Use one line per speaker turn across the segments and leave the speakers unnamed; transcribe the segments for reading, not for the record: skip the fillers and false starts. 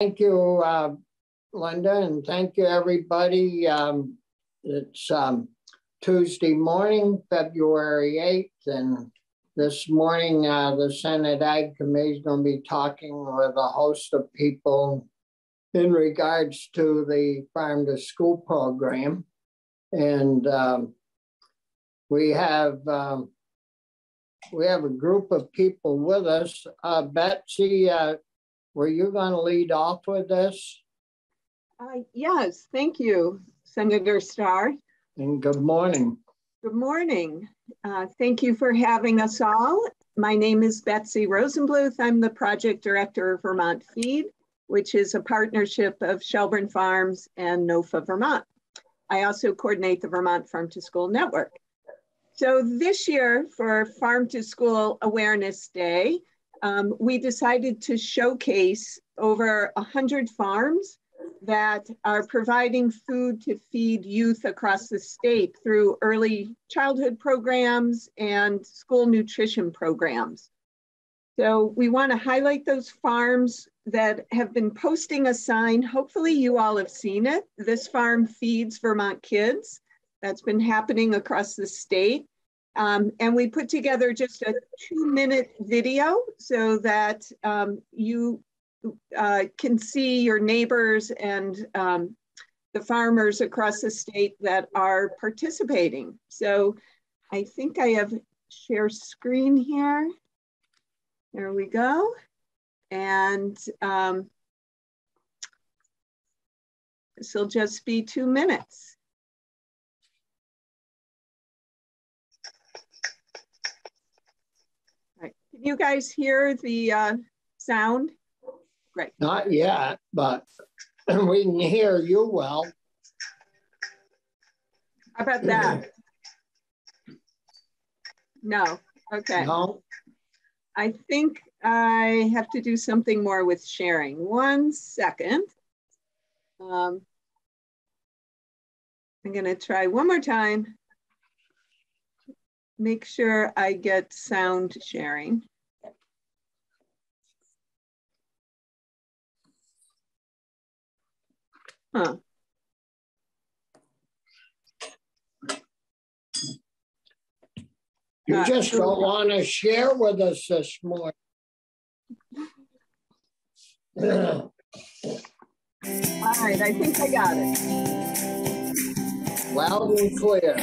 Thank you, Linda, and thank you, everybody. It's Tuesday morning, February 8th, and this morning the Senate Ag Committee is going to be talking with a host of people in regards to the Farm to School program. And we have a group of people with us. Betsy, were you going to lead off with this?
Yes, thank you, Senator Starr.
And good morning.
Good morning. Thank you for having us all. My name is Betsy Rosenbluth. I'm the project director of Vermont Feed, which is a partnership of Shelburne Farms and NOFA Vermont. I also coordinate the Vermont Farm to School Network. So this year for Farm to School Awareness Day, we decided to showcase over 100 farms that are providing food to feed youth across the state through early childhood programs and school nutrition programs. So we want to highlight those farms that have been posting a sign. Hopefully you all have seen it. This farm feeds Vermont kids. That's been happening across the state. And we put together just a 2-minute video so that you can see your neighbors and the farmers across the state that are participating. So I think I have share screen here. There we go. And this will just be 2 minutes. Can you guys hear the sound? Great.
Not yet, but we can hear you well.
How about that? No, okay.
No.
I think I have to do something more with sharing. 1 second. I'm gonna try one more time. Make sure I get sound sharing. Huh.
You just don't want to share with us this morning.
All right, I think I got it.
Loud and clear.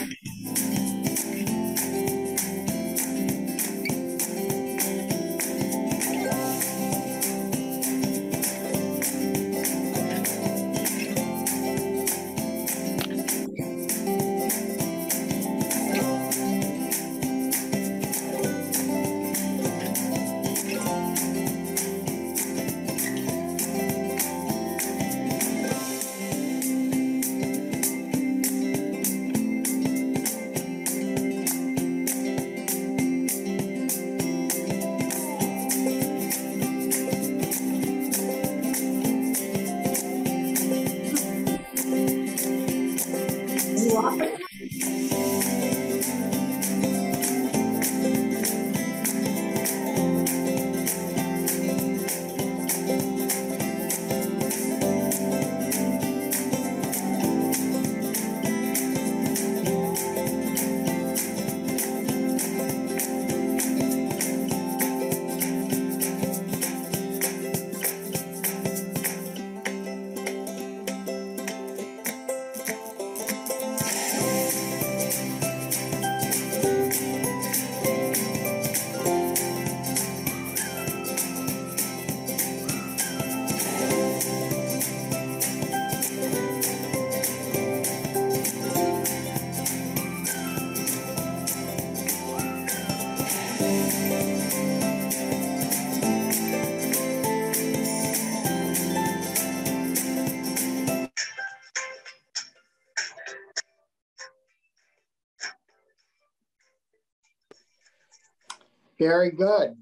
Very good.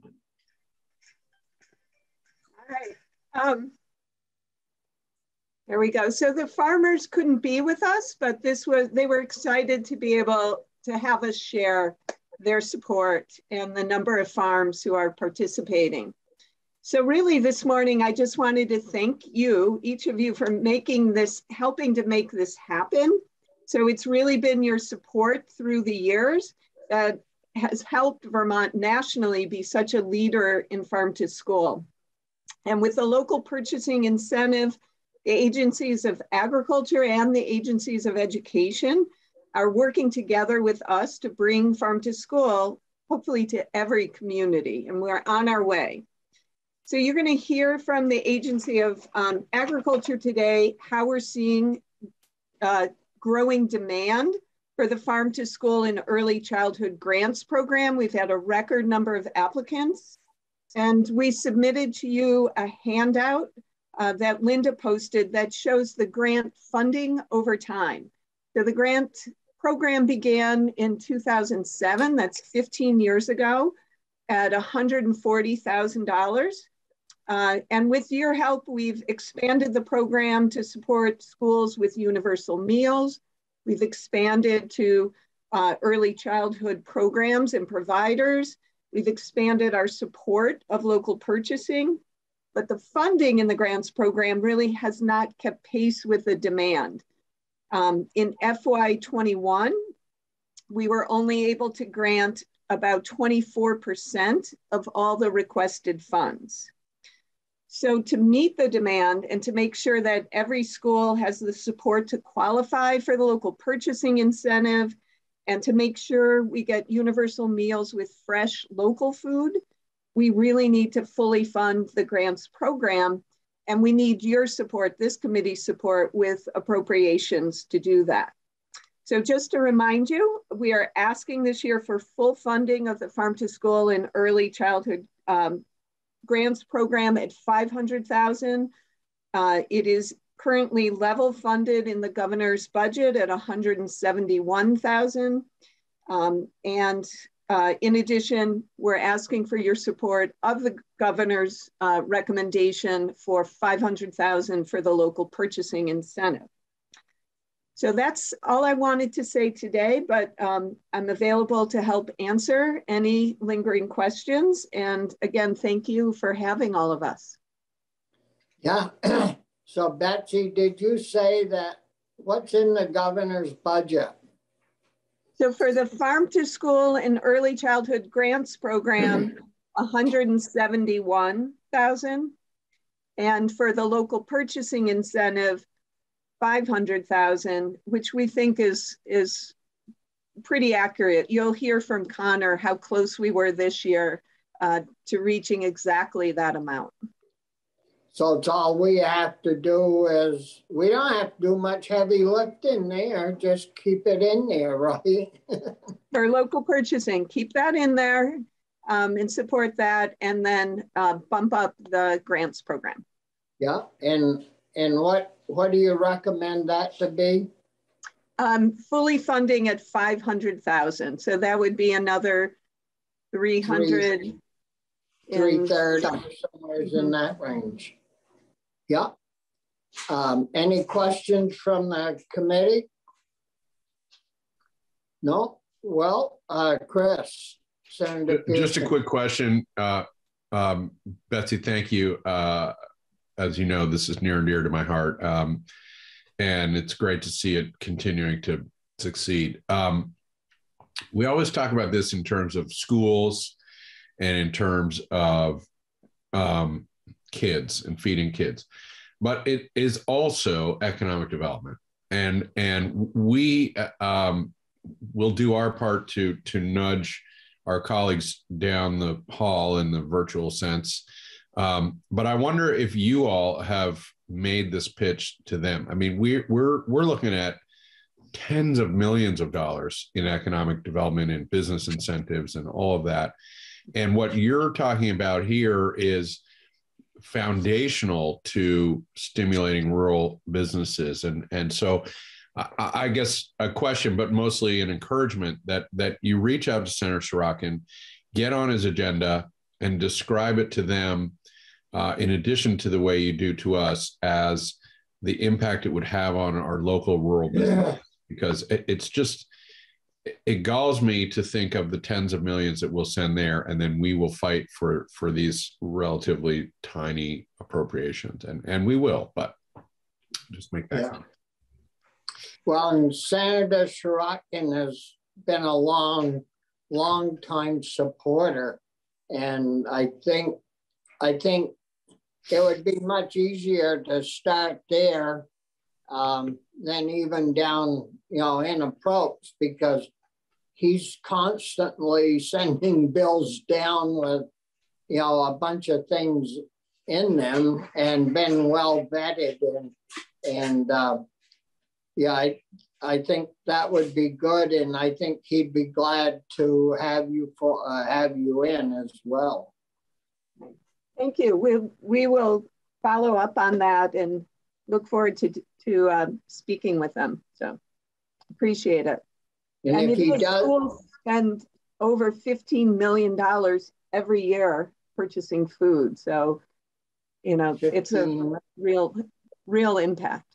All right. There we go. So the farmers couldn't be with us, but they were excited to be able to have us share their support and the number of farms who are participating. So really this morning, I just wanted to thank you, each of you, for making this, helping to make this happen. So it's really been your support through the years that has helped Vermont nationally be such a leader in farm to school. And with the local purchasing incentive, the agencies of agriculture and the agencies of education are working together with us to bring farm to school, hopefully to every community, and we're on our way. So you're going to hear from the Agency of Agriculture today how we're seeing growing demand for the Farm to School and Early Childhood Grants program. We've had a record number of applicants, and we submitted to you a handout that Linda posted that shows the grant funding over time. So the grant program began in 2007, that's 15 years ago, at $140,000. And with your help, we've expanded the program to support schools with universal meals. We've expanded to early childhood programs and providers. We've expanded our support of local purchasing, but the funding in the grants program really has not kept pace with the demand. In FY21, we were only able to grant about 24% of all the requested funds. So to meet the demand and to make sure that every school has the support to qualify for the local purchasing incentive, and to make sure we get universal meals with fresh local food, we really need to fully fund the grants program. And we need your support, this committee's support, with appropriations to do that. So just to remind you, we are asking this year for full funding of the Farm to School and Early Childhood Grants program at $500,000. It is currently level funded in the governor's budget at $171,000. In addition, we're asking for your support of the governor's recommendation for $500,000 for the local purchasing incentive. So that's all I wanted to say today, but I'm available to help answer any lingering questions. And again, thank you for having all of us.
Yeah, so Betsy, did you say that what's in the governor's budget?
So for the Farm to School and Early Childhood Grants program, $171,000. And for the local purchasing incentive, $500,000, which we think is pretty accurate. You'll hear from Connor how close we were this year to reaching exactly that amount.
So it's all we have to do is, we don't have to do much heavy lifting there, just keep it in there, right?
For local purchasing, keep that in there and support that, and then bump up the grants program.
Yeah, and what do you recommend that to be?
Fully funding at $500,000. So that would be another 330,
somewhere in that range. Yeah. Any questions from the committee? No? Well, Chris.
Just a quick question. Betsy, thank you. As you know, this is near and dear to my heart. And it's great to see it continuing to succeed. We always talk about this in terms of schools and in terms of kids and feeding kids, but it is also economic development. And we will do our part to nudge our colleagues down the hall in the virtual sense. But I wonder if you all have made this pitch to them. I mean, we're looking at tens of millions of dollars in economic development and business incentives and all of that. And what you're talking about here is foundational to stimulating rural businesses. And so I guess a question, but mostly an encouragement that you reach out to Senator Sorokin, get on his agenda and describe it to them in addition to the way you do to us as the impact it would have on our local rural business. Because it's just, it galls me to think of the tens of millions that we'll send there, and then we will fight for these relatively tiny appropriations, and we will, but just make that clear.
Well, and Senator Sirotkin has been a long time supporter, and I think it would be much easier to start there than even down, in approach, because he's constantly sending bills down with, a bunch of things in them and been well vetted, and I think that would be good, and I think he'd be glad to have you in as well.
Thank you. We will follow up on that and look forward to speaking with them. So appreciate it.
And if he does,
schools spend over $15 million every year purchasing food. So, it's a real impact.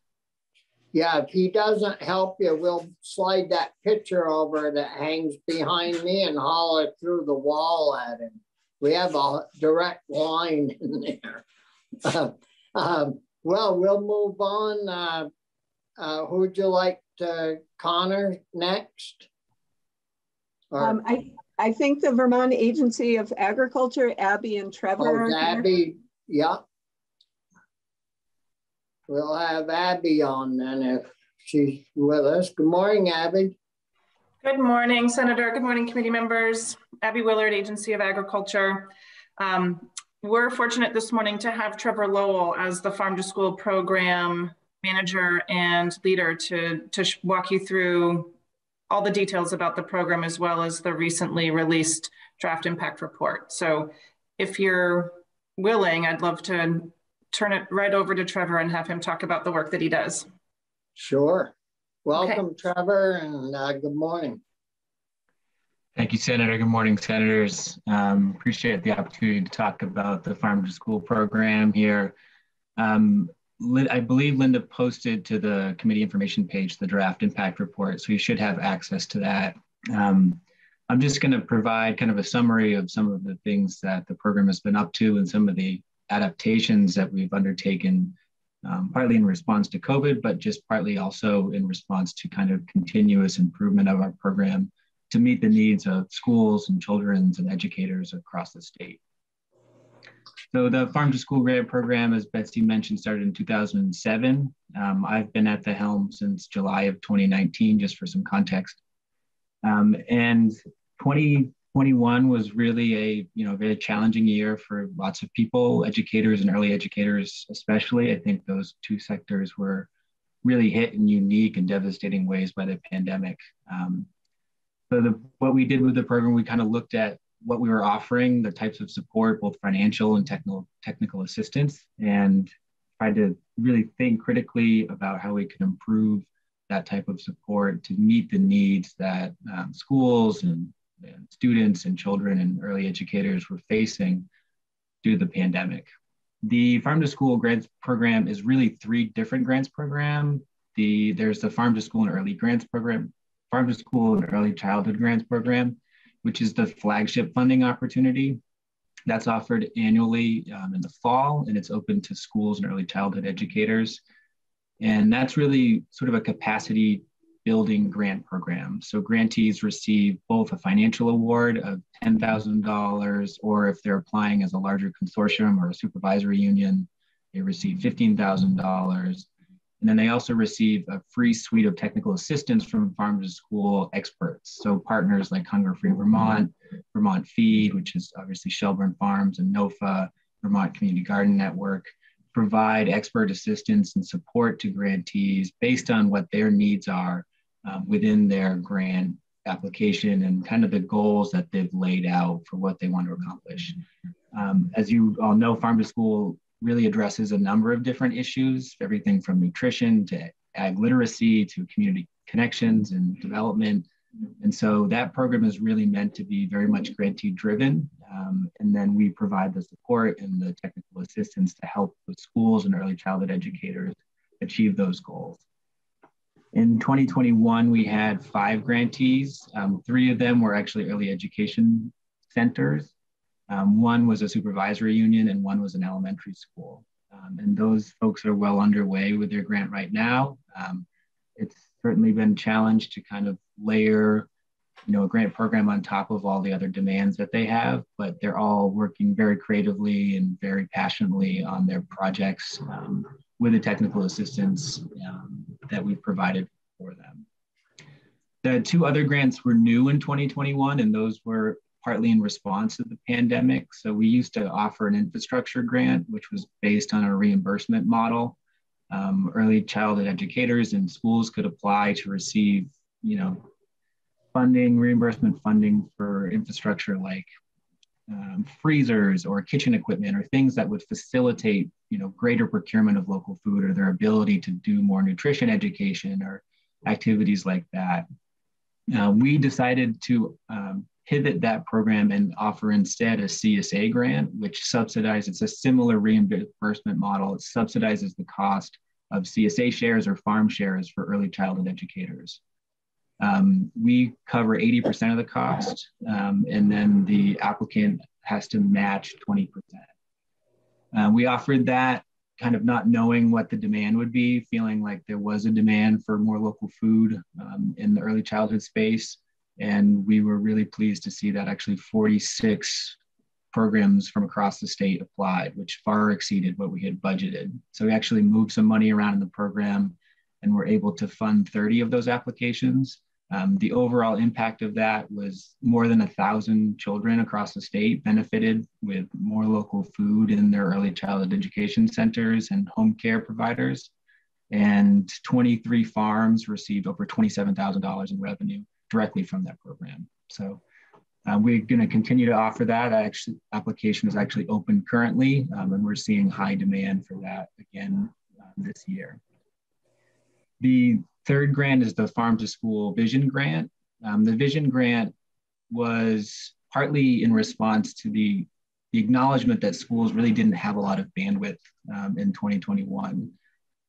Yeah, if he doesn't help you, we'll slide that picture over that hangs behind me and haul it through the wall at him. We have a direct line in there. Well, we'll move on. Who would you like to, Connor, next?
I think the Vermont Agency of Agriculture, Abby and Trevor.
Oh, Abby, yeah. We'll have Abby on then if she's with us. Good morning, Abby.
Good morning, Senator. Good morning, committee members. Abby Willard, Agency of Agriculture. We're fortunate this morning to have Trevor Lowell as the Farm to School program manager and leader to walk you through all the details about the program, as well as the recently released draft impact report. So if you're willing, I'd love to turn it right over to Trevor and have him talk about the work that he does.
Sure. Welcome,
Okay.
Trevor, and good morning.
Thank you, Senator. Good morning, Senators. Appreciate the opportunity to talk about the Farm to School program here. I believe Linda posted to the committee information page the draft impact report, so you should have access to that. I'm just going to provide kind of a summary of some of the things that the program has been up to and some of the adaptations that we've undertaken, partly in response to COVID, but just partly also in response to kind of continuous improvement of our program to meet the needs of schools and children and educators across the state. So the Farm to School grant program, as Betsy mentioned, started in 2007. I've been at the helm since July of 2019, just for some context. And 2021 was really a very challenging year for lots of people, educators and early educators especially. I think those two sectors were really hit in unique and devastating ways by the pandemic. So what we did with the program, we kind of looked at what we were offering, the types of support, both financial and technical assistance, and tried to really think critically about how we could improve that type of support to meet the needs that schools and students and children and early educators were facing due to the pandemic. The Farm to School grants program is really three different grants program. There's the Farm to School and Early Grants program, Farm to School and Early Childhood Grants program, which is the flagship funding opportunity that's offered annually in the fall, and it's open to schools and early childhood educators. And that's really sort of a capacity building grant program. So grantees receive both a financial award of $10,000, or if they're applying as a larger consortium or a supervisory union, they receive $15,000. And then they also receive a free suite of technical assistance from Farm to School experts. So partners like Hunger Free Vermont, Vermont Feed, which is obviously Shelburne Farms, and NOFA, Vermont Community Garden Network, provide expert assistance and support to grantees based on what their needs are within their grant application and kind of the goals that they've laid out for what they want to accomplish. As you all know, Farm to School really addresses a number of different issues, everything from nutrition to ag literacy to community connections and development. And so that program is really meant to be very much grantee driven. And then we provide the support and the technical assistance to help the schools and early childhood educators achieve those goals. In 2021, we had 5 grantees. 3 of them were actually early education centers. 1 was a supervisory union and 1 was an elementary school. And those folks are well underway with their grant right now. It's certainly been a challenge to kind of layer, a grant program on top of all the other demands that they have, but they're all working very creatively and very passionately on their projects with the technical assistance that we've provided for them. The 2 other grants were new in 2021, and those were partly in response to the pandemic. So we used to offer an infrastructure grant, which was based on a reimbursement model. Early childhood educators and schools could apply to receive, reimbursement funding for infrastructure like freezers or kitchen equipment or things that would facilitate, greater procurement of local food or their ability to do more nutrition education or activities like that. We decided to pivot that program and offer instead a CSA grant, which subsidizes, it's a similar reimbursement model. It subsidizes the cost of CSA shares or farm shares for early childhood educators. We cover 80% of the cost, and then the applicant has to match 20%. We offered that kind of not knowing what the demand would be, feeling like there was a demand for more local food in the early childhood space. And we were really pleased to see that actually 46 programs from across the state applied, which far exceeded what we had budgeted. So we actually moved some money around in the program and were able to fund 30 of those applications. The overall impact of that was more than 1,000 children across the state benefited with more local food in their early childhood education centers and home care providers. And 23 farms received over $27,000 in revenue directly from that program. So we're going to continue to offer that. Application is actually open currently, and we're seeing high demand for that again this year. The 3rd grant is the Farm to School Vision Grant. The Vision Grant was partly in response to the acknowledgement that schools really didn't have a lot of bandwidth in 2021.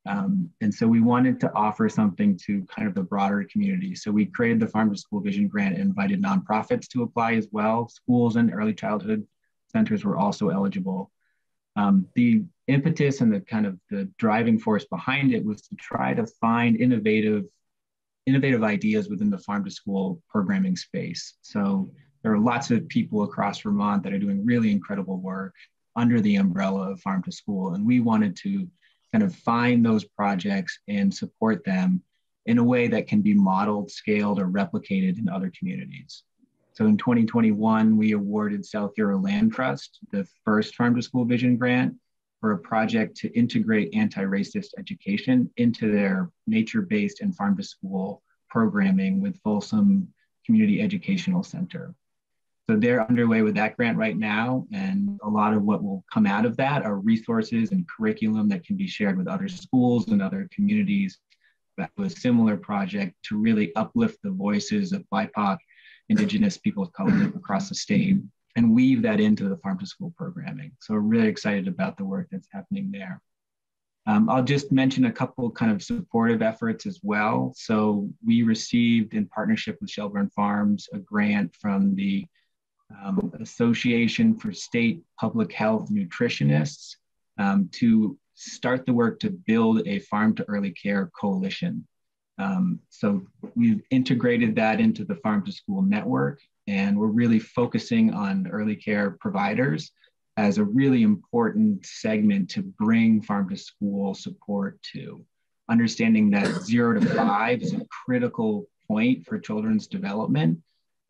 And so we wanted to offer something to kind of the broader community. So we created the Farm to School Vision Grant and invited nonprofits to apply as well. Schools and early childhood centers were also eligible. The impetus and the kind of the driving force behind it was to try to find innovative ideas within the farm to school programming space. So there are lots of people across Vermont that are doing really incredible work under the umbrella of Farm to School. And we wanted to kind of find those projects and support them in a way that can be modeled, scaled, or replicated in other communities. So in 2021, we awarded South Euro Land Trust the first Farm to School Vision Grant for a project to integrate anti-racist education into their nature-based and farm to school programming with Folsom Community Educational Center. So they're underway with that grant right now, and a lot of what will come out of that are resources and curriculum that can be shared with other schools and other communities that with a similar project to really uplift the voices of BIPOC, Indigenous people of color across the state, and weave that into the farm to school programming. So we're really excited about the work that's happening there. I'll just mention a couple kind of supportive efforts as well. So we received, in partnership with Shelburne Farms, a grant from the Association for State Public Health Nutritionists to start the work to build a farm to early care coalition. So we've integrated that into the farm to school network, and we're really focusing on early care providers as a really important segment to bring farm to school support to. Understanding that 0 to 5 is a critical point for children's development,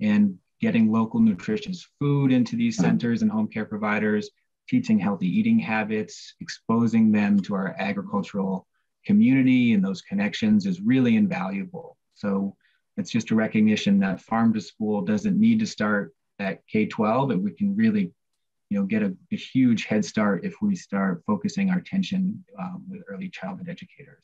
and getting local nutritious food into these centers and home care providers, teaching healthy eating habits, exposing them to our agricultural community and those connections is really invaluable. So it's just a recognition that farm to school doesn't need to start at K-12, and we can really get a huge head start if we start focusing our attention with early childhood educators.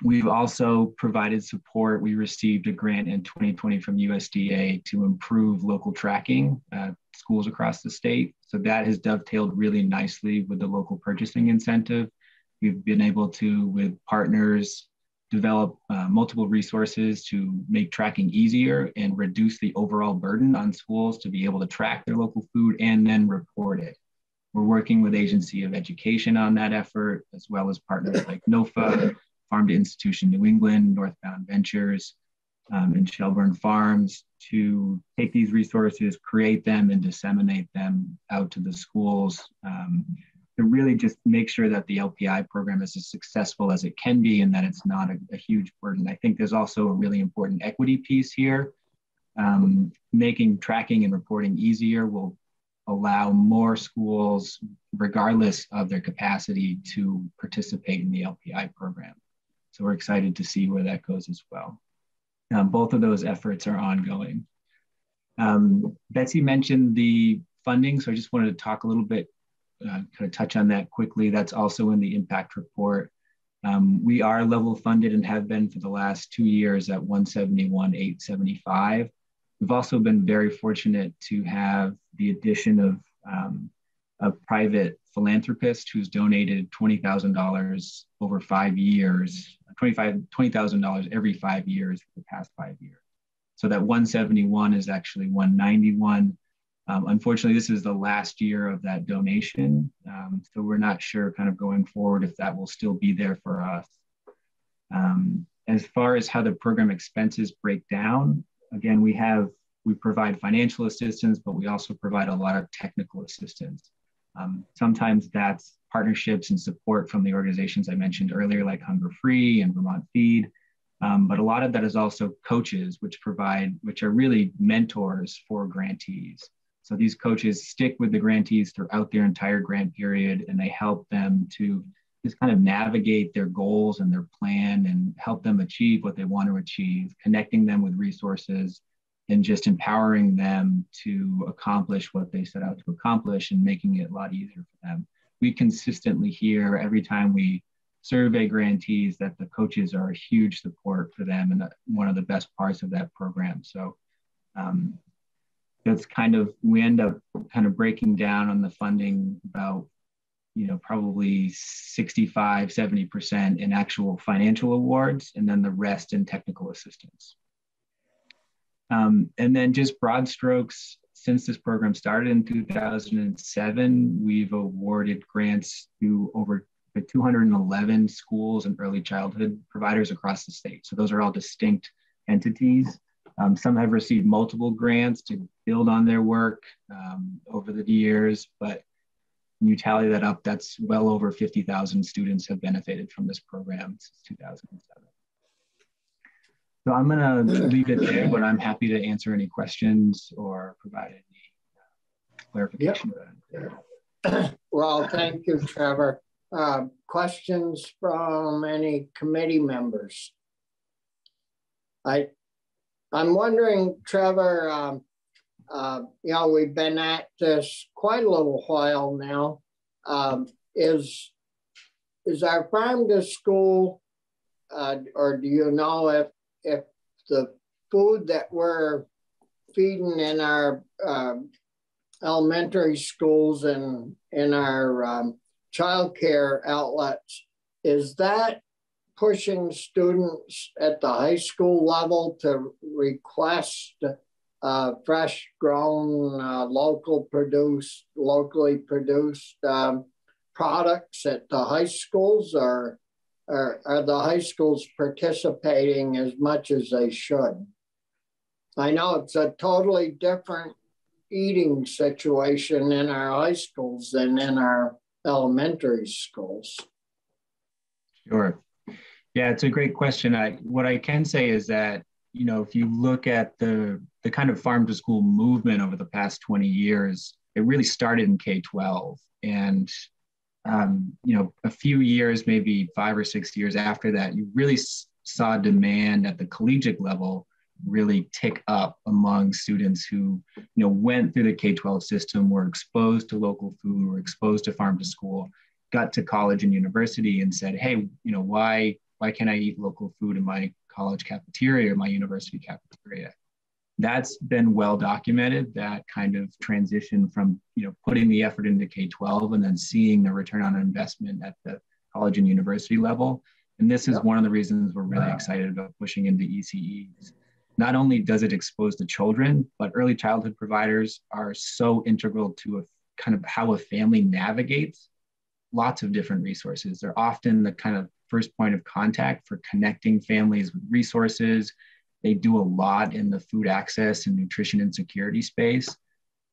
We've also provided support. We received a grant in 2020 from USDA to improve local tracking at schools across the state. So that has dovetailed really nicely with the local purchasing incentive We've been able to, with partners, develop multiple resources to make tracking easier and reduce the overall burden on schools to be able to track their local food and then report it. We're working with Agency of Education on that effort, as well as partners like NOFA, Farm to Institution New England, Northbound Ventures, and Shelburne Farms, to take these resources, create them, and disseminate them out to the schools, to really just make sure that the LPI program is as successful as it can be and that it's not a huge burden. I think there's also a really important equity piece here. Making tracking and reporting easier will allow more schools, regardless of their capacity, to participate in the LPI program. So we're excited to see where that goes as well. Both of those efforts are ongoing. Betsy mentioned the funding, so I just wanted to talk a little bit, kind of touch on that quickly. That's also in the impact report. We are level funded and have been for the last 2 years at 171,875. We've also been very fortunate to have the addition of a private philanthropist who's donated $20,000 over 5 years, $20,000 every 5 years for the past 5 years. So that 171 is actually 191. Unfortunately, this is the last year of that donation. So we're not sure kind of going forward if that will still be there for us. As far as how the program expenses break down, again, we provide financial assistance, but we also provide a lot of technical assistance. Sometimes that's partnerships and support from the organizations I mentioned earlier, like Hunger Free and Vermont Feed. But a lot of that is also coaches, which are really mentors for grantees. So these coaches stick with the grantees throughout their entire grant period, and they help them to just kind of navigate their goals and their plan and help them achieve what they want to achieve, connecting them with resources and just empowering them to accomplish what they set out to accomplish and making it a lot easier for them. We consistently hear every time we survey grantees that the coaches are a huge support for them and one of the best parts of that program. So that's kind of, we end up kind of breaking down on the funding about, probably 65, 70% in actual financial awards, and then the rest in technical assistance. And then just broad strokes, since this program started in 2007, we've awarded grants to over 211 schools and early childhood providers across the state. So those are all distinct entities. Some have received multiple grants to build on their work over the years, but when you tally that up, that's well over 50,000 students have benefited from this program since 2007. So I'm gonna leave it there, but I'm happy to answer any questions or provide any clarification.
Yep. Well, thank you, Trevor. Questions from any committee members? I'm wondering, Trevor, we've been at this quite a little while now. Is our farm to school, or do you know if the food that we're feeding in our elementary schools and in our childcare outlets, is that pushing students at the high school level to request fresh grown, locally produced products at the high schools, or are the high schools participating as much as they should? I know it's a totally different eating situation in our high schools than in our elementary schools.
Sure. Yeah, it's a great question. What I can say is that, if you look at the kind of farm to school movement over the past 20 years, it really started in K-12. And, a few years, maybe 5 or 6 years after that, you really saw demand at the collegiate level really tick up among students who, went through the K-12 system, were exposed to local food, were exposed to farm to school, got to college and university and said, hey, why can't I eat local food in my college cafeteria or my university cafeteria? That's been well documented, that kind of transition from, putting the effort into K-12 and then seeing the return on investment at the college and university level. And this is one of the reasons we're really excited about pushing into ECEs. Not only does it expose the children, but early childhood providers are so integral to a kind of how a family navigates lots of different resources. They're often the kind of first point of contact for connecting families with resources. They do a lot in the food access and nutrition insecurity space.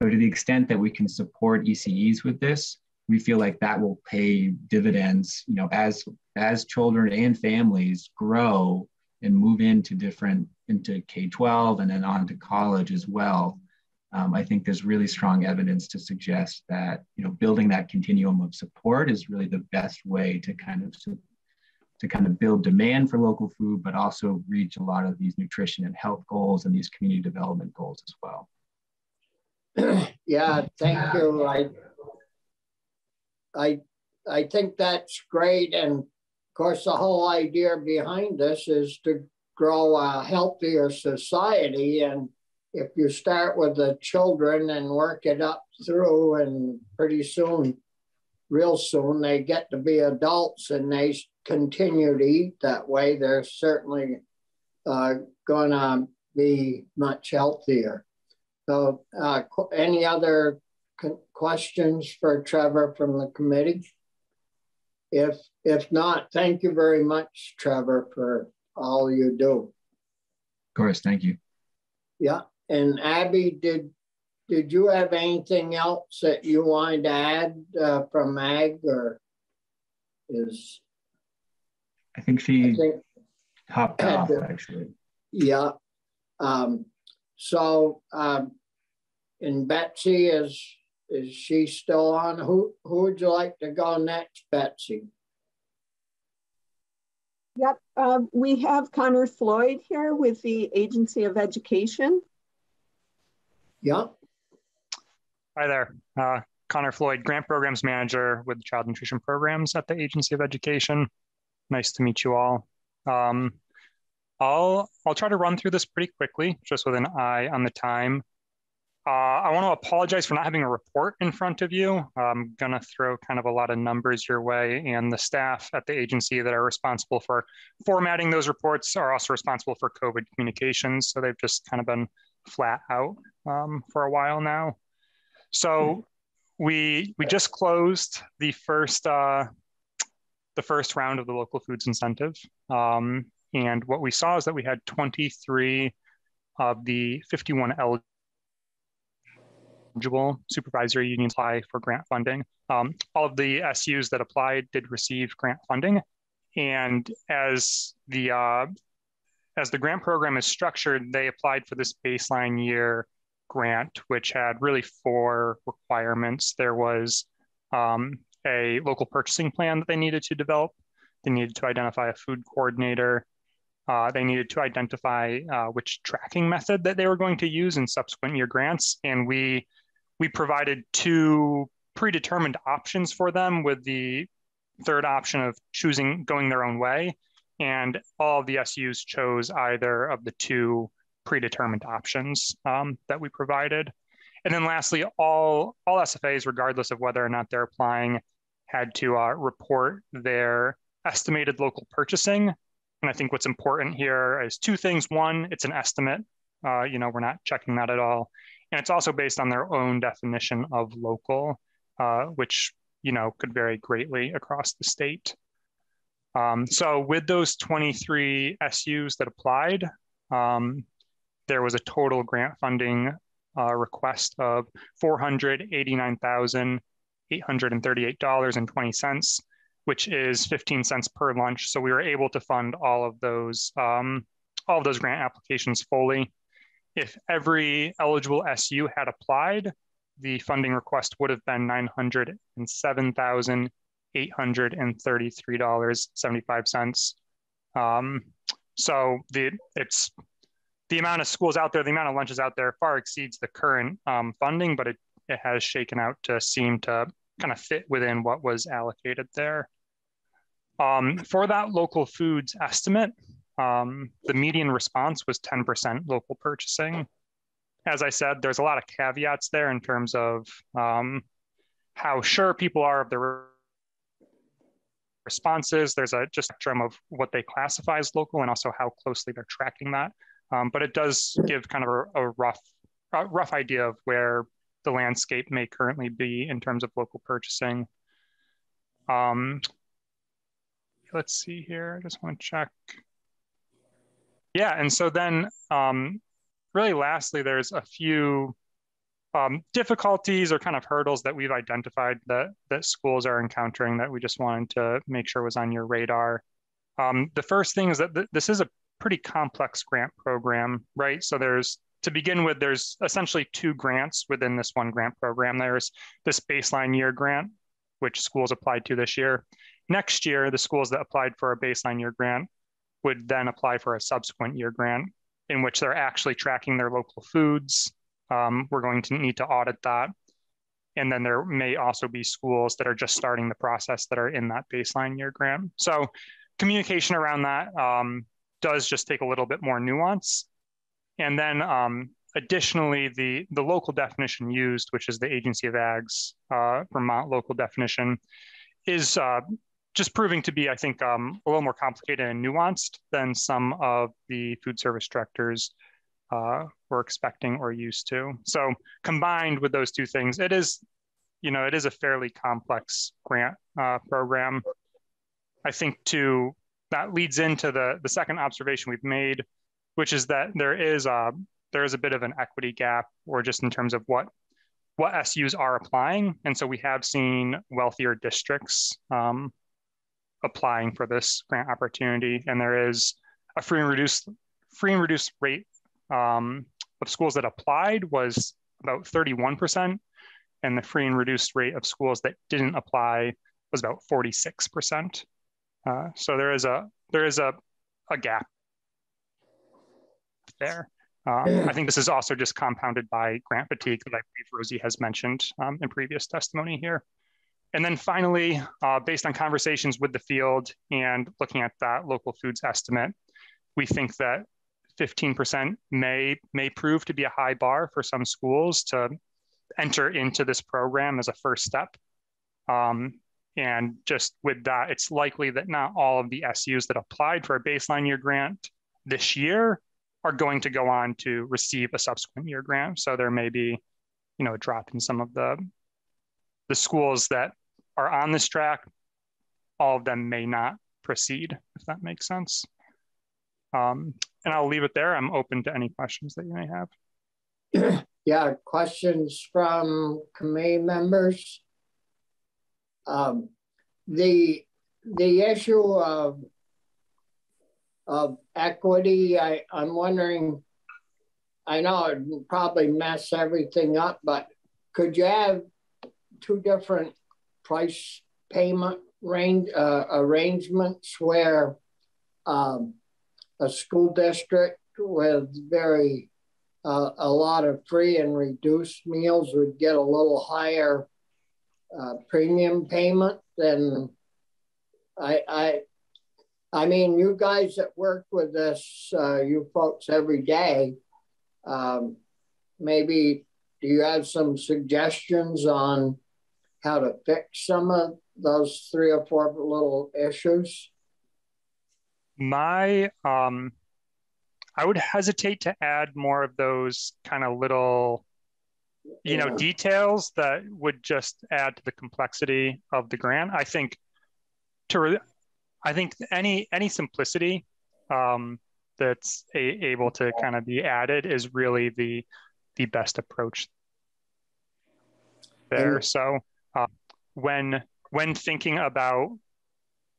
So to the extent that we can support ECEs with this, we feel like that will pay dividends, you know, as children and families grow and move into K-12 and then on to college as well. I think there's really strong evidence to suggest that, you know, building that continuum of support is really the best way to kind of build demand for local food, but also reach a lot of these nutrition and health goals and these community development goals as well.
Yeah, thank you. I think that's great. And of course, the whole idea behind this is to grow a healthier society. And if you start with the children and work it up through, and pretty soon, real soon, they get to be adults and they continue to eat that way, they're certainly gonna be much healthier. So any other questions for Trevor from the committee? If not, thank you very much, Trevor, for all you do.
Of course, thank you.
Yeah, and Abby, did you have anything else that you wanted to add from Ag, or is?
I think she hopped off, actually.
Yeah. And Betsy, is she still on? Who would you like to go next, Betsy?
Yep, we have Connor Floyd here with the Agency of Education.
Yep.
Hi there, Connor Floyd, Grant Programs Manager with Child Nutrition Programs at the Agency of Education. Nice to meet you all. I'll try to run through this pretty quickly, just with an eye on the time. I want to apologize for not having a report in front of you. I'm going to throw kind of a lot of numbers your way, and the staff at the agency that are responsible for formatting those reports are also responsible for COVID communications. So they've just kind of been flat out for a while now. So we just closed the first round of the local foods incentive. And what we saw is that we had 23 of the 51 eligible supervisory unions apply for grant funding. All of the SUs that applied did receive grant funding. And as the grant program is structured, they applied for this baseline year grant, which had really 4 requirements. There was a local purchasing plan that they needed to develop. They needed to identify a food coordinator. They needed to identify which tracking method that they were going to use in subsequent year grants. And we provided 2 predetermined options for them, with the third option of going their own way. And all of the SUs chose either of the 2 predetermined options that we provided. And then lastly, all SFAs, regardless of whether or not they're applying, had to report their estimated local purchasing. And I think what's important here is 2 things. One, it's an estimate. We're not checking that at all. And it's also based on their own definition of local, which, could vary greatly across the state. So with those 23 SUs that applied, there was a total grant funding request of $489,838.20, which is 15 cents per lunch. So we were able to fund all of those grant applications fully. If every eligible SU had applied, the funding request would have been $907,833.75. So the amount of schools out there, the amount of lunches out there far exceeds the current funding, but it has shaken out to seem to kind of fit within what was allocated there. For that local foods estimate, the median response was 10% local purchasing. As I said, there's a lot of caveats there in terms of how sure people are of their responses. There's a just spectrum of what they classify as local and also how closely they're tracking that. But it does give kind of a rough idea of where the landscape may currently be in terms of local purchasing. Let's see here. I just want to check. Yeah, and so then really lastly, there's a few difficulties or kind of hurdles that we've identified that schools are encountering that we just wanted to make sure was on your radar. The first thing is that this is a pretty complex grant program, right? So to begin with, there's essentially two grants within this one grant program. There's this baseline year grant, which schools applied to this year. Next year, the schools that applied for a baseline year grant would then apply for a subsequent year grant in which they're actually tracking their local foods. We're going to need to audit that. And then there may also be schools that are just starting the process that are in that baseline year grant. So communication around that does just take a little bit more nuance. And then additionally, the local definition used, which is the Agency of Ag's Vermont local definition, is just proving to be, I think, a little more complicated and nuanced than some of the food service directors were expecting or used to. So combined with those two things, it is a fairly complex grant program. I think that leads into the second observation we've made, which is that there is a bit of an equity gap, or just in terms of what SUs are applying. And so we have seen wealthier districts applying for this grant opportunity. And there is a free and reduced rate of schools that applied was about 31%. And the free and reduced rate of schools that didn't apply was about 46%. So there is a gap there. I think this is also just compounded by grant fatigue that I believe Rosie has mentioned in previous testimony here. And then finally, based on conversations with the field and looking at that local foods estimate, we think that 15% may prove to be a high bar for some schools to enter into this program as a first step. And just with that, it's likely that not all of the SUs that applied for a baseline year grant this year are going to go on to receive a subsequent year grant. So there may be, a drop in some of the schools that are on this track. All of them may not proceed, if that makes sense. And I'll leave it there. I'm open to any questions that you may have.
Yeah, questions from committee members. The issue of equity, I'm wondering, I know it would probably mess everything up, but could you have two different price payment range arrangements where a school district with a lot of free and reduced meals would get a little higher premium payment than I mean, you guys that work with this, you folks every day, maybe do you have some suggestions on how to fix some of those 3 or 4 little issues?
I would hesitate to add more of those kind of little, details that would just add to the complexity of the grant. I think any simplicity that's able to kind of be added is really the best approach there. So when thinking about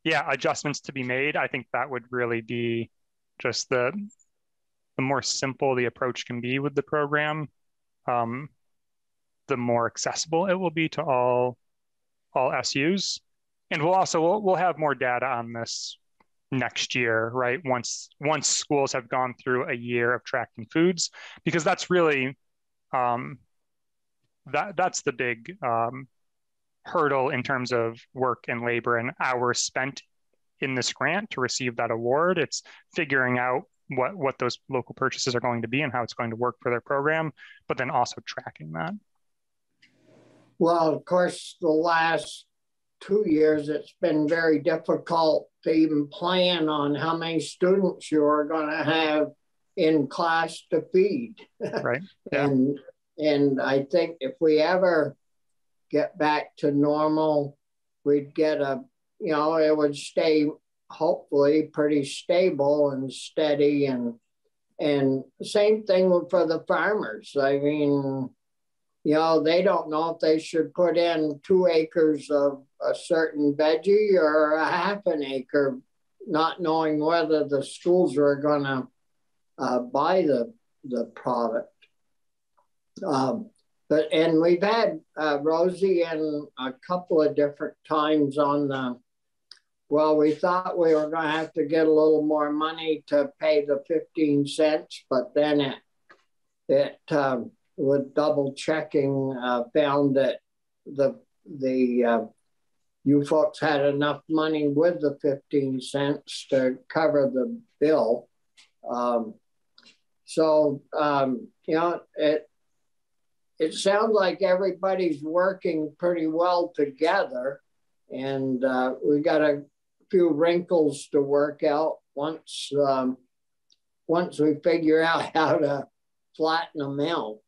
adjustments to be made, I think that would really be just the more simple the approach can be with the program, the more accessible it will be to all SUs. And we'll have more data on this next year, right? Once schools have gone through a year of tracking foods, because that's really that's the big hurdle in terms of work and labor and hours spent in this grant to receive that award. It's figuring out what those local purchases are going to be and how it's going to work for their program, but then also tracking that.
Well, of course, the last 2 years, it's been very difficult to even plan on how many students you're going to have in class to feed.
Right. Yeah.
And I think if we ever get back to normal, we'd get it would stay hopefully pretty stable and steady. And same thing for the farmers. I mean, they don't know if they should put in 2 acres of a certain veggie or a half an acre, not knowing whether the schools are going to buy the product. And we've had Rosie in a couple of different times on we thought we were going to have to get a little more money to pay the 15 cents, but then it with double checking, found that you folks had enough money with the 15 cents to cover the bill. It sounds like everybody's working pretty well together, and we got a few wrinkles to work out once we figure out how to flatten them out.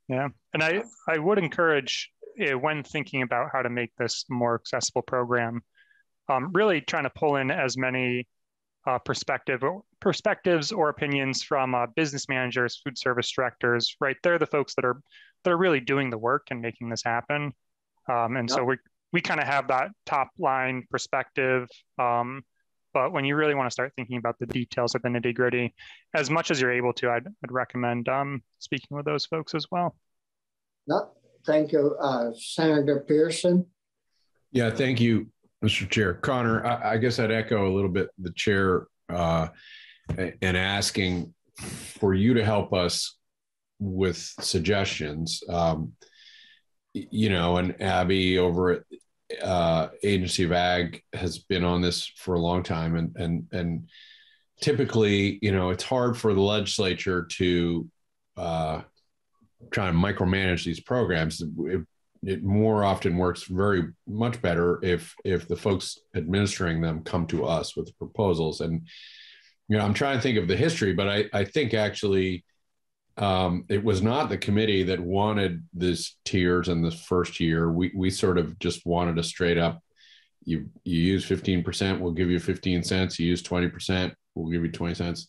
Yeah, and I would encourage, when thinking about how to make this a more accessible program, really trying to pull in as many perspectives or opinions from business managers, food service directors, right? They're the folks that are really doing the work and making this happen. So we kind of have that top line perspective. But when you really want to start thinking about the details of the nitty gritty, as much as you're able to, I'd recommend speaking with those folks as well.
No, thank you, Senator Pearson.
Yeah, thank you, Mr. Chair. Connor, I guess I'd echo a little bit the chair and asking for you to help us with suggestions. And Abby over at Agency of Ag has been on this for a long time, and typically, it's hard for the legislature to try and micromanage these programs. It more often works very much better if the folks administering them come to us with proposals. And I'm trying to think of the history, but I think actually it was not the committee that wanted this tiers in the first year. We sort of just wanted a straight up, you use 15%, we'll give you 15 cents. You use 20%, we'll give you 20 cents.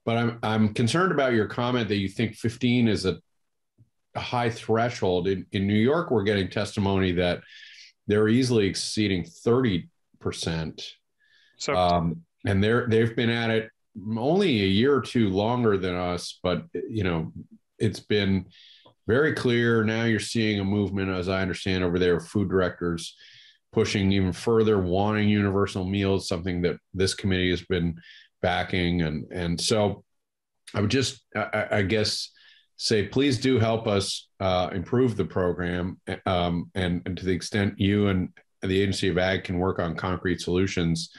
But I'm concerned about your comment that you think 15 is a high threshold. In New York, we're getting testimony that they're easily exceeding 30%. So, and they've been at it only a year or two longer than us, but it's been very clear. Now you're seeing a movement, as I understand, over there, food directors pushing even further, wanting universal meals, something that this committee has been backing. And so I would just, I guess, say, please do help us improve the program. And to the extent you and the Agency of Ag can work on concrete solutions,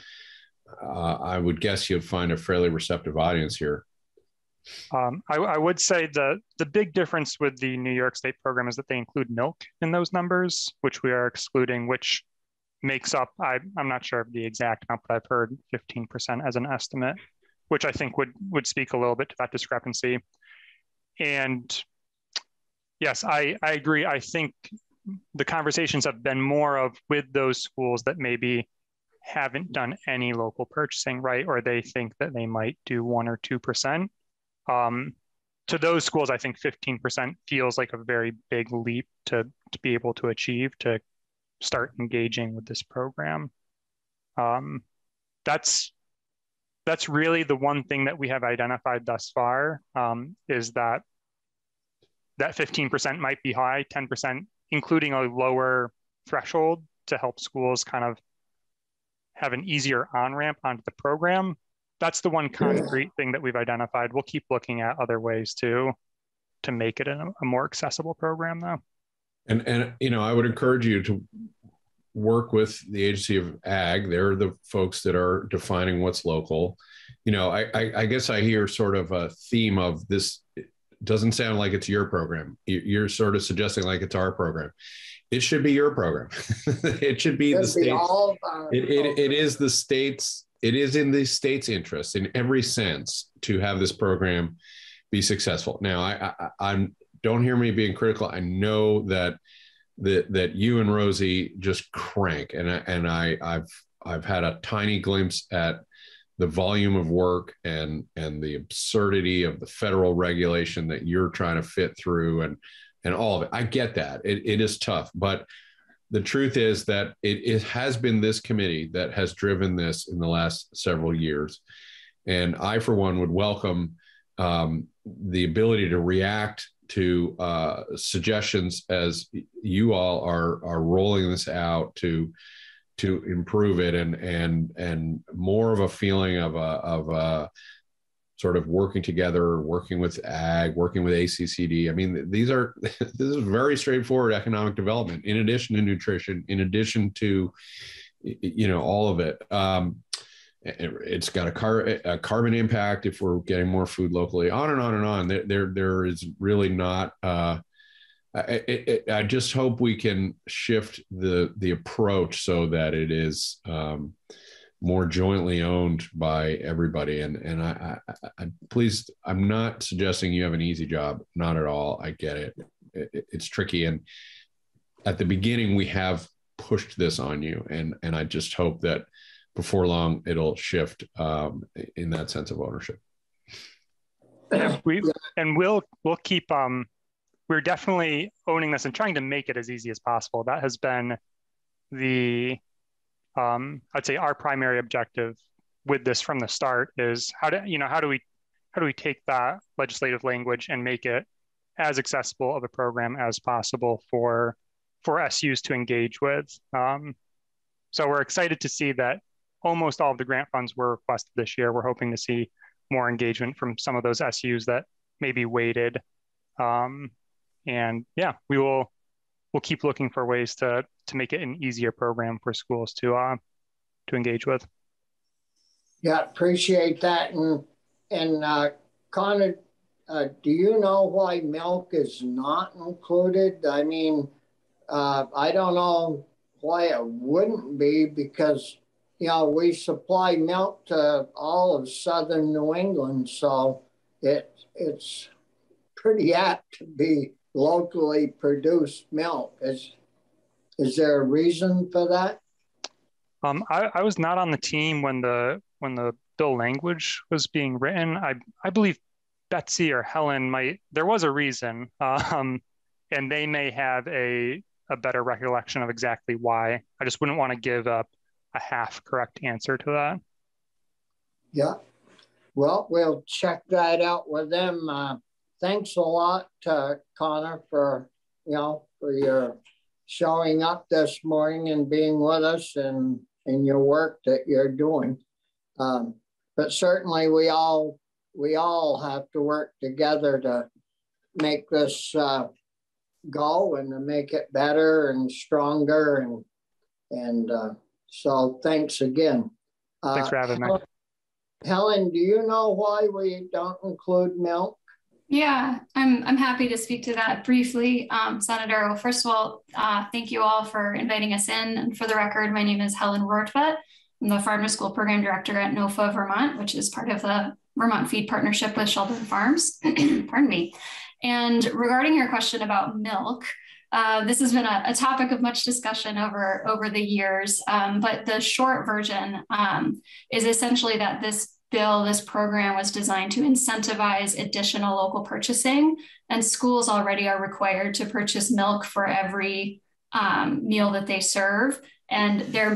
I would guess you'd find a fairly receptive audience here.
I would say the big difference with the New York State program is that they include milk in those numbers, which we are excluding, which makes up, I'm not sure of the exact amount, but I've heard 15% as an estimate, which I think would speak a little bit to that discrepancy. And yes, I agree. I think the conversations have been more of with those schools that maybe haven't done any local purchasing, right? Or they think that they might do 1 or 2%. To those schools, I think 15% feels like a very big leap to be able to achieve, to start engaging with this program. That's really the one thing that we have identified thus far, is that 15% might be high, 10%, including a lower threshold to help schools kind of have an easier on-ramp onto the program. That's the one concrete thing that we've identified. We'll keep looking at other ways to make it a more accessible program, though.
And I would encourage you to work with the Agency of Ag. They're the folks that are defining what's local. I guess I hear sort of a theme of this doesn't sound like it's your program. You're sort of suggesting like it's our program. It should be your program. It should be the state. It is the state's. It is in the state's interest in every sense to have this program be successful. Now, I'm don't hear me being critical. I know that you and Rosie just crank, and I've had a tiny glimpse at the volume of work and the absurdity of the federal regulation that you're trying to fit through and all of it. I get that. It is tough, but the truth is that it has been this committee that has driven this in the last several years. And I, for one, would welcome the ability to react to suggestions as you all are rolling this out to improve it and more of a feeling of a sort of working together, working with ag, working with ACCD. I mean, this is very straightforward economic development in addition to nutrition, in addition to, all of it. It's got a carbon impact if we're getting more food locally, on and on and on. There is really not, I just hope we can shift the approach so that it is more jointly owned by everybody. And I please, I'm not suggesting you have an easy job. Not at all. I get it. It's tricky. And at the beginning, we have pushed this on you. And I just hope that before long, it'll shift in that sense of ownership.
Yeah, we'll keep, we're definitely owning this and trying to make it as easy as possible. That has been the, I'd say our primary objective with this from the start is how do we take that legislative language and make it as accessible of a program as possible for SUs to engage with. So we're excited to see that almost all of the grant funds were requested this year. We're hoping to see more engagement from some of those SUs that maybe waited. And yeah, we'll keep looking for ways to make it an easier program for schools to engage with.
Yeah, appreciate that. And Connor, do you know why milk is not included? I mean, I don't know why it wouldn't be, because we supply milk to all of southern New England, so it's pretty apt to be locally produced milk. Is there a reason for that?
I was not on the team when the bill language was being written. I believe Betsy or Helen there was a reason, and they may have a better recollection of exactly why. I just wouldn't want to give up a half correct answer to that.
Yeah, well, we'll check that out with them. Thanks a lot, Connor, for your showing up this morning and being with us and your work that you're doing. But certainly we all have to work together to make this go and to make it better and stronger. And so thanks again.
Thanks for having me.
Helen, do you know why we don't include milk?
Yeah, I'm happy to speak to that briefly, Senator. Well, first of all, thank you all for inviting us in. And for the record, my name is Helen Rortvedt. I'm the Farm to School Program Director at NOFA Vermont, which is part of the Vermont Feed Partnership with Shelburne Farms. Pardon me. And regarding your question about milk, this has been a topic of much discussion over the years, but the short version is essentially that this program was designed to incentivize additional local purchasing, and schools already are required to purchase milk for every meal that they serve. And their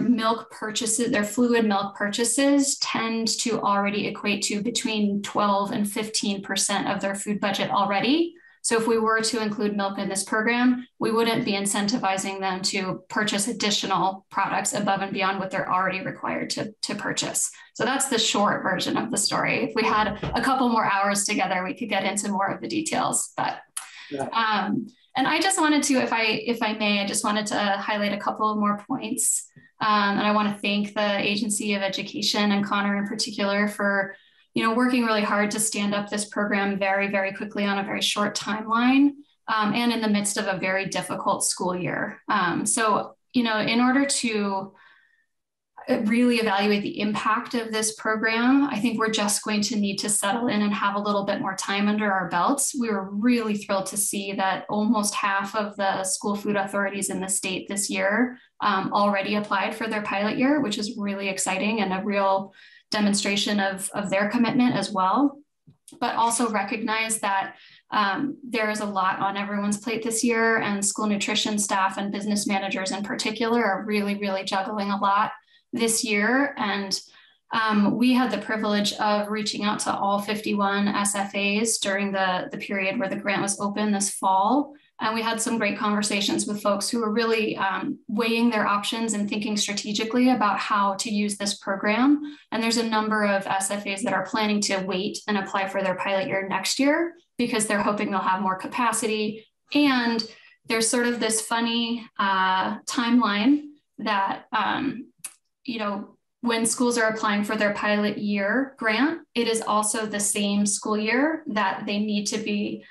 fluid milk purchases tend to already equate to between 12 and 15% of their food budget already. So if we were to include milk in this program, we wouldn't be incentivizing them to purchase additional products above and beyond what they're already required to purchase. So that's the short version of the story. If we had a couple more hours together, we could get into more of the details. But and I just wanted to, if I may, I just wanted to highlight a couple of more points. And I want to thank the Agency of Education and Connor in particular for working really hard to stand up this program very, very quickly on a very short timeline, and in the midst of a very difficult school year. So, in order to really evaluate the impact of this program, I think we're just going to need to settle in and have a little bit more time under our belts. We were really thrilled to see that almost half of the school food authorities in the state this year already applied for their pilot year, which is really exciting and a real demonstration of their commitment as well. But also recognize that there is a lot on everyone's plate this year, and school nutrition staff and business managers in particular are really, really juggling a lot this year. And we had the privilege of reaching out to all 51 SFAs during the period where the grant was open this fall. And we had some great conversations with folks who were really weighing their options and thinking strategically about how to use this program. And there's a number of SFAs that are planning to wait and apply for their pilot year next year because they're hoping they'll have more capacity. And there's sort of this funny timeline that, when schools are applying for their pilot year grant, it is also the same school year that they need to be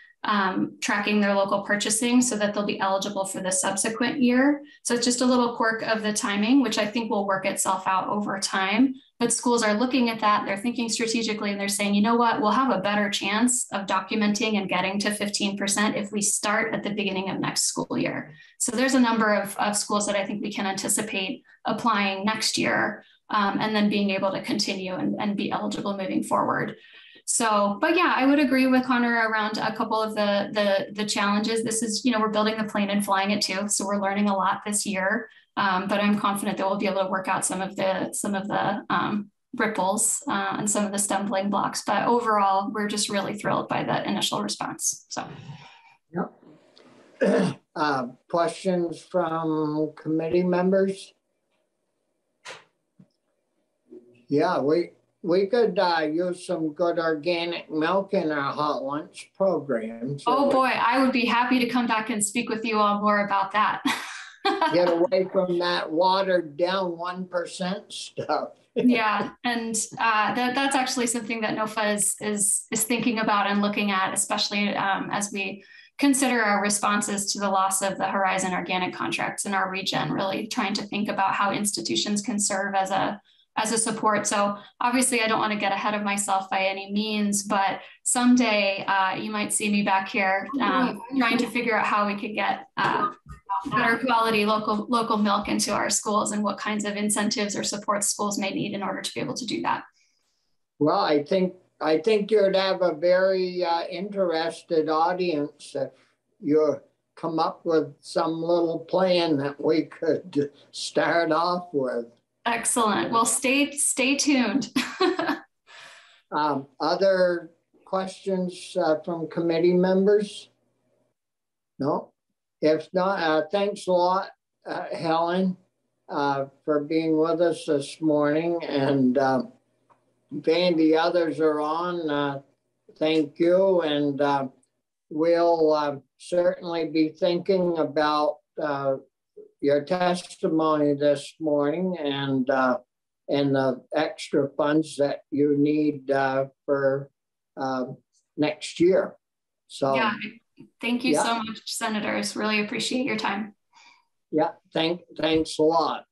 tracking their local purchasing so that they'll be eligible for the subsequent year. So it's just a little quirk of the timing, which I think will work itself out over time. But schools are looking at that, they're thinking strategically, and they're saying, you know what, we'll have a better chance of documenting and getting to 15% if we start at the beginning of next school year. So there's a number of schools that I think we can anticipate applying next year and then being able to continue and be eligible moving forward. So, but yeah, I would agree with Connor around a couple of the challenges. This is, we're building the plane and flying it too. So we're learning a lot this year, but I'm confident that we'll be able to work out some of the ripples and some of the stumbling blocks. But overall, we're just really thrilled by the initial response. So.
Yep. Questions from committee members? Yeah, we could use some good organic milk in our hot lunch program. So
oh boy, I would be happy to come back and speak with you all more about that.
Get away from that watered down 1% stuff.
Yeah, and that's actually something that NOFA is thinking about and looking at, especially as we consider our responses to the loss of the Horizon Organic contracts in our region, really trying to think about how institutions can serve as a support. So obviously I don't want to get ahead of myself by any means, but someday you might see me back here trying to figure out how we could get better quality local milk into our schools and what kinds of incentives or supports schools may need in order to be able to do that.
Well, I think you'd have a very interested audience if you come up with some little plan that we could start off with.
Excellent. Well, stay tuned.
Other questions from committee members? No? If not, thanks a lot, Helen, for being with us this morning. And if the others are on, thank you. And we'll certainly be thinking about your testimony this morning and the extra funds that you need for next year. So
yeah, thank you so much, Senators. Really appreciate your time.
Yeah, thanks a lot.